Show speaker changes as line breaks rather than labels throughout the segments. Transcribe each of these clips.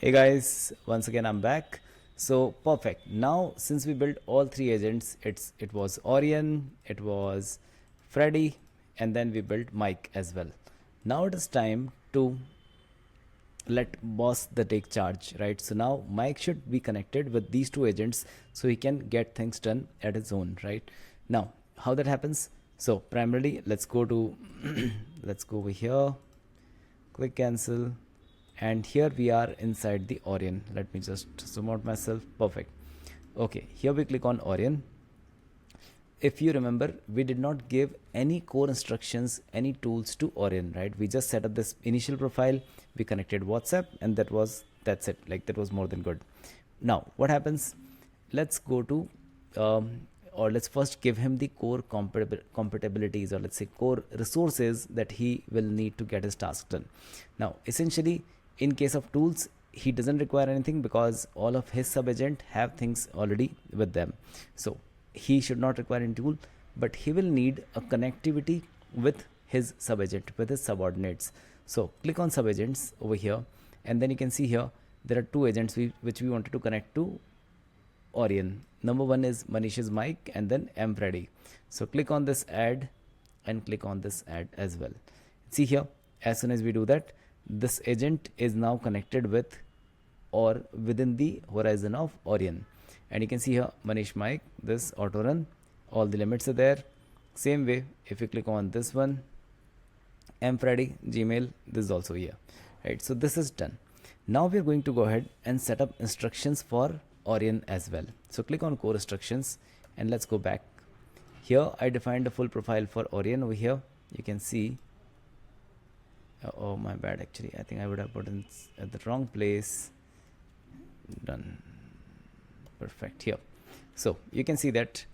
Hey guys, once again I'm back. So perfect. Now since we built all three agents, it was Orion, it was Freddy, and then we built Mike as well. Now it is time to let boss the take charge, right? So now Mike should be connected with these two agents so he can get things done at his own, right? Now how that happens? So primarily let's go to let's go over here, click cancel, and here we are inside the Orion. Let me just zoom out myself. Perfect. Okay, here we click on Orion. If you remember, we did not give any core instructions, any tools to Orion, right? We just set up this initial profile, we connected WhatsApp, and that's it. Like that was more than good. Now what happens? Let's go to or let's first give him the core compatibilities, or let's say core resources that he will need to get his task done. Now essentially, in case of tools, he doesn't require anything because all of his sub agent have things already with them, so he should not require any tool, but he will need a connectivity with his sub agent, with his subordinates. So click on sub agents over here, and then you can see here there are two agents which we wanted to connect to Orion. Number one is Manish's mic, and then M Freddy. So click on this add and click on this add as well. See here, as soon as we do that, this agent is now connected with or within the horizon of Orion. And you can see here Manish mic, this auto run, all the limits are there. Same way, if you click on this one, M Freddy Gmail, this is also here, right? So this is done. Now we're going to go ahead and set up instructions for Orion as well. So click on core instructions and let's go back. Here I defined a full profile for Orion. Over here you can see, oh my bad, actually I think I would have put in at the wrong place. Done. Perfect. Here, so you can see that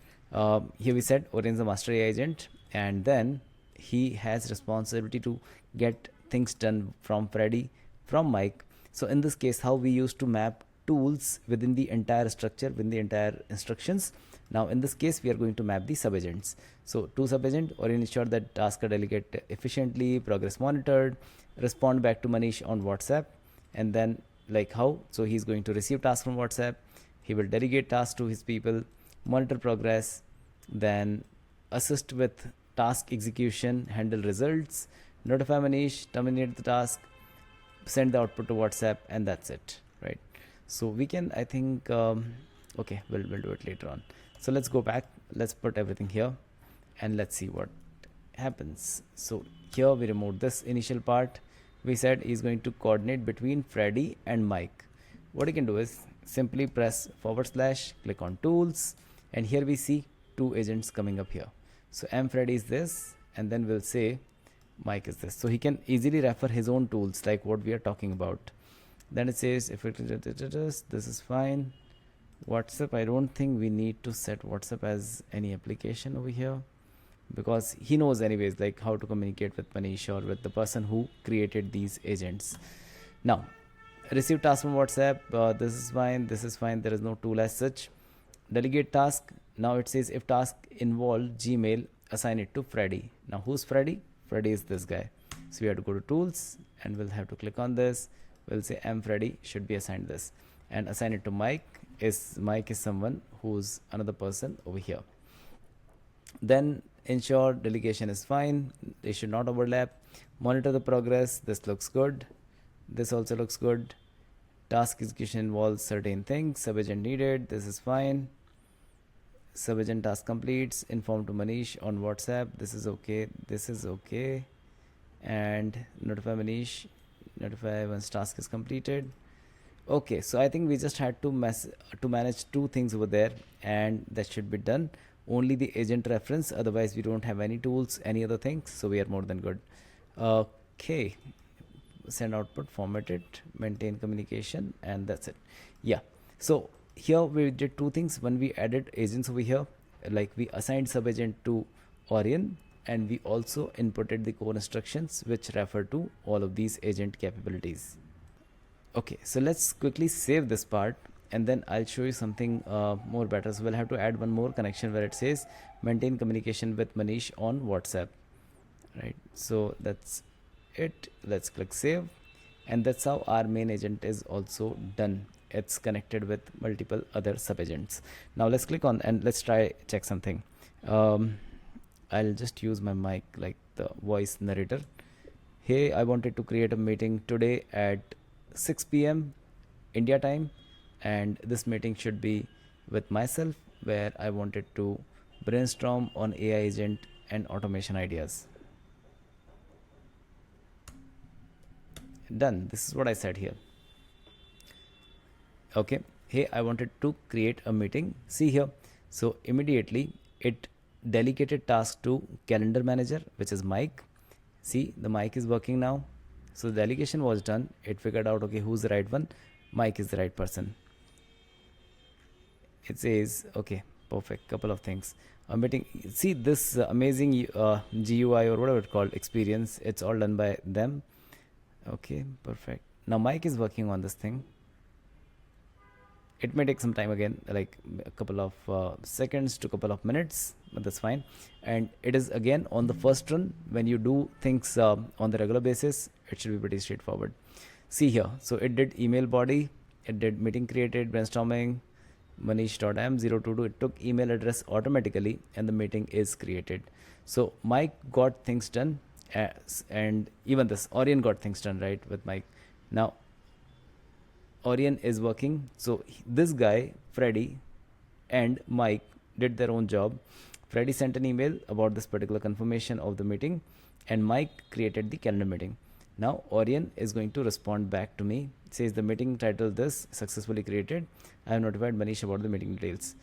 here we said Orion is a master AI agent, and then he has responsibility to get things done from Freddy, from Mike. So in this case, how we used to map tools within the entire structure, within the entire instructions. Now in this case, we are going to map the subagents. So to subagent, Orion ensure that tasks are delegated efficiently, progress monitored, respond back to Manish on WhatsApp, and then like how, so he's going to receive tasks from WhatsApp, he will delegate tasks to his people, monitor progress, then assist with task execution, handle results, notify Manish, terminate the task, send the output to WhatsApp, and that's it, right? So we can, I think, okay, we'll do it later on. So let's go back, let's put everything here and let's see what happens. So here we removed this initial part. We said he's going to coordinate between Freddy and Mike. What you can do is simply press /, click on tools, and here we see two agents coming up here. So M Freddy is this, and then we'll say Mike is this. So he can easily refer his own tools like what we are talking about. Then it says if it this is fine. WhatsApp, I don't think we need to set WhatsApp as any application over here, because he knows anyways like how to communicate with Manish or with the person who created these agents. Now receive task from WhatsApp, this is fine, this is fine, there is no tool as such. Delegate task, now it says if task involve Gmail, assign it to Freddy. Now who's Freddy? Freddy is this guy. So we have to go to tools and we'll have to click on this. We'll say M Freddy should be assigned this, and assign it to Mike. Mike is someone who's another person over here. Then ensure delegation is fine, they should not overlap. Monitor the progress, this looks good, this also looks good. Task execution involves certain things, subagent needed, this is fine. Subagent task completes, inform to Manish on WhatsApp, this is okay, this is okay. And notify Manish, notify once task is completed. Okay, so I think we just had to manage two things over there, and that should be done. Only the agent reference, otherwise we don't have any tools, any other things, so we are more than good. Okay, send output, format it, maintain communication, and that's it. Yeah, so here we did two things. When we added agents over here, like we assigned subagent to Orion, and we also inputted the core instructions which refer to all of these agent capabilities. Okay, so let's quickly save this part and then I'll show you something more better. So we'll have to add one more connection where it says maintain communication with Manish on WhatsApp, right? So that's it. Let's click save, and that's how our main agent is also done. It's connected with multiple other sub agents. Now let's click on and let's try check something. um, I'll just use my mic like the voice narrator. Hey, I wanted to create a meeting today at 6 p.m. India time, and this meeting should be with myself where I wanted to brainstorm on AI agent and automation ideas. Done. This is what I said here. Okay. Hey, I wanted to create a meeting. See here. So immediately it delegated task to calendar manager, which is Mike. See, the mic is working now. So the delegation was done. It figured out, okay, who's the right one? Mike is the right person. It says, okay, perfect. Couple of things. A meeting. See this amazing GUI or whatever it's called experience. It's all done by them. Okay, perfect. Now Mike is working on this thing. It may take some time again, like a couple of seconds to couple of minutes, but that's fine. And it is again on the first run. When you do things on the regular basis, it should be pretty straightforward. See here, so it did email body, it did meeting created, brainstorming, manish.m022. It took email address automatically and the meeting is created. So Mike got things done, and even this Orion got things done, right, with Mike. Now Orion is working. So this guy, Freddy and Mike, did their own job. Freddy sent an email about this particular confirmation of the meeting, and Mike created the calendar meeting. Now Orion is going to respond back to me. It says the meeting title this successfully created. I have notified Manish about the meeting details.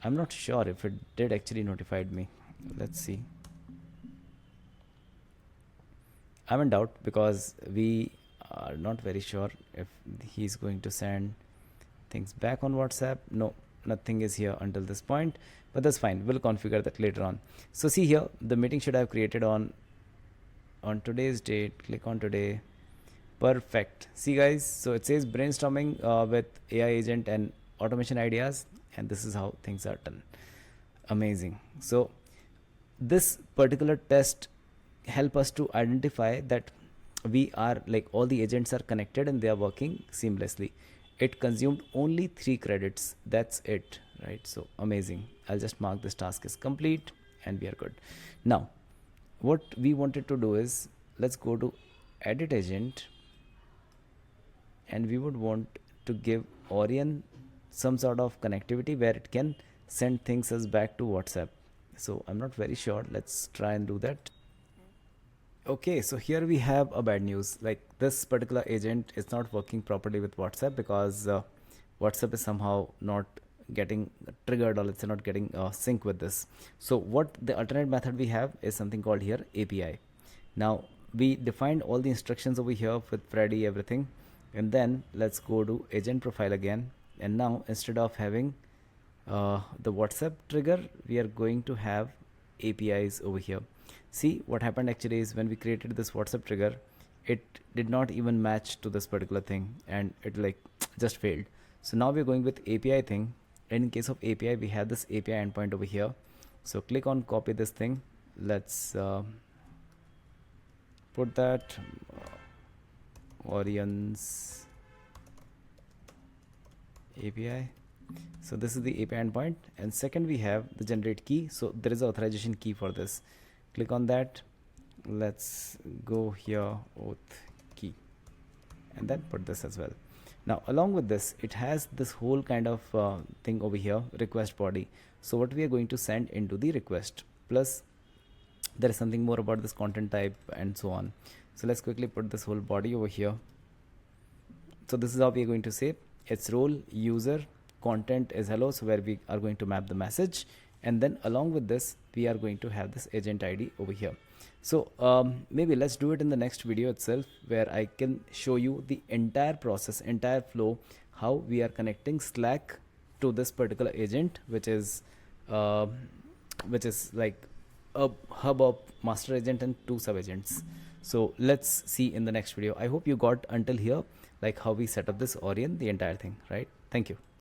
I'm not sure if it did actually notified me. Let's see. I'm in doubt because we are not very sure if he's going to send things back on WhatsApp. No, nothing is here until this point, but that's fine. We'll configure that later on. So see here, the meeting should have created on today's date. Click on today. Perfect. See guys, so it says brainstorming with AI agent and automation ideas, and this is how things are done. Amazing. So this particular test help us to identify that we are like all the agents are connected and they are working seamlessly. It consumed only 3 credits. That's it, right? So amazing. I'll just mark this task as complete and we are good. Now what we wanted to do is, let's go to edit agent, and we would want to give Orion some sort of connectivity where it can send things as back to WhatsApp. So I'm not very sure. Let's try and do that. Okay, so here we have a bad news. Like this particular agent is not working properly with WhatsApp because WhatsApp is somehow not getting triggered, or let's say not getting sync with this. So what the alternate method we have is something called here API. Now we defined all the instructions over here with Freddy, everything, and then let's go to agent profile again. And now instead of having the WhatsApp trigger, we are going to have APIs over here. See what happened actually is when we created this WhatsApp trigger, it did not even match to this particular thing and it like just failed. So now we're going with API thing. And in case of API, we have this API endpoint over here. So click on copy this thing. Let's put that Orion's API. So this is the API endpoint, and second we have the generate key. So there is an authorization key for this. Click on that. Let's go here auth key and then put this as well. Now along with this, it has this whole kind of thing over here, request body. So what we are going to send into the request, plus there is something more about this content type and so on. So let's quickly put this whole body over here. So this is how we are going to say its role user, content is hello, so where we are going to map the message, and then along with this we are going to have this agent ID over here. So maybe let's do it in the next video itself, where I can show you the entire process, entire flow, how we are connecting Slack to this particular agent, which is like a hub of master agent and 2 sub agents. So let's see in the next video. I hope you got until here, like how we set up this Orion, the entire thing, right? Thank you.